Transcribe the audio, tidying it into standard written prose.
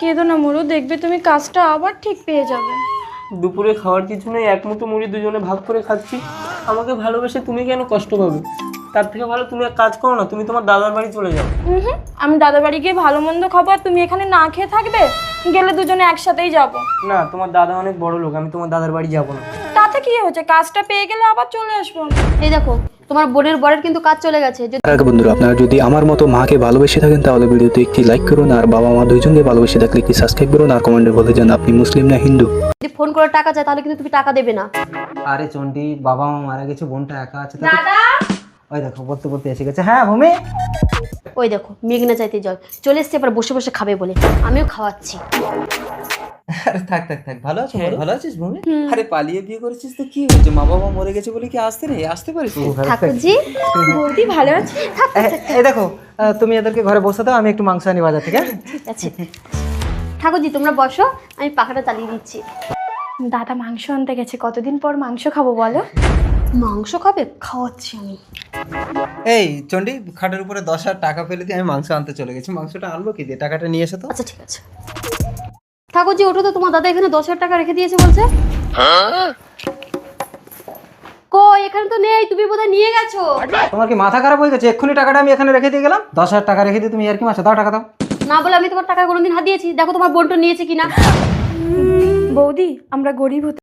কেঁদো না মোরু, দেখবে তুমি কাজটা আবার ঠিক পেয়ে যাবে। দুপুরে খাওয়ার কিছু নেই, এক মুঠো মুড়ি দুজনে ভাগ করে খাচ্ছি। আমাকে ভালোবেসে তুমি কেন কষ্ট পাবে? তার থেকে ভালো তুমি এক কাজ করো না, তুমি তোমার দাদার বাড়ি চলে যাও। আমি দাদার বাড়ি গিয়ে ভালো মন্দ খাবো আর তুমি এখানে না খেয়ে থাকবে? গেলে দুজনে একসাথেই যাব। না, তোমার দাদা অনেক বড় লোক, আমি তোমার দাদার বাড়ি যাবো না। তাতে কি হয়েছে, কাজটা পেয়ে গেলে আবার চলে আসবো। এই দেখো, তোমার বোনের বরের কিন্তু কাজ চলে গেছে। তার আগে বন্ধুরা, আপনারা যদি আমার মতো মাকে ভালোবেসে থাকেন তাহলে ভিডিওতে একটি লাইক করুন, আর বাবা মা দুইজনকে ভালোবেসে থাকলে একটি সাবস্ক্রাইব করুন, আর কমেন্টে বলে যান আপনি মুসলিম না হিন্দু। যদি ফোন করে টাকা চায় তাহলে কিন্তু তুমি টাকা দেবে না। আরে চন্ডি, বাবা মা মারা গেছে, বোনটা একা আছে। দাদা, ওই দেখো পড়তে পড়তে এসে গেছে। হ্যাঁ ভূমি, ওই দেখো মেঘনা চাইতে জল চলে এসছে, এবার বসে বসে খাবে বলে আমিও খাওয়াচ্ছি। আরে থাক থাক থাক, ভালো আছো? ভালো আছিস ভূমি? আরে পালিয়ে বিয়ে করেছিস তো কি হয়েছে? মা বাবা মরে গেছে বলে কি আসতে নেই? আসতে পারিস তো। ঠাকুরজি, বৌদি ভালো আছে? এই দেখো, তুমি এদেরকে ঘরে বসে দাও, আমি একটু মাংস আনি বাজার থেকে। ঠিক আছে ঠাকুরজি, তোমরা বসো, আমি পাখাটা চালিয়ে দিচ্ছি। দাদা মাংস আনতে গেছে, কতদিন পর মাংস খাবো বলো? মাংস খাবে? খাওয়াচ্ছি আমি। এই চন্ডি, খাটের উপরে 10,000 টাকা ফেলে দিয়ে আমি মাংস আনতে চলে গেছি। মাংসটা আনবো কি দিয়ে? টাকাটা নিয়ে এসো তো। আচ্ছা ঠিক আছে। ঠাকুরজি ওঠো তো, তোমার দাদা এখানে 10,000 টাকা রেখে দিয়েছে বলছে। কই, এখানে তো নেই, তুমি বোধহয় নিয়ে গেছো। তোমার কি মাথা খারাপ হয়ে গেছে? এক্ষুনি টাকাটা আমি এখানে রেখে দিয়ে গেলাম। 10,000 টাকা রেখে দিয়ে তুমি আর কি মাসে? দাও টাকা দাও। না বলে আমি তোমার টাকা কোনোদিন হাত দিয়েছি? দেখো তোমার বোনটা নিয়েছে কিনা। বৌদি, আমরা গরিব হতে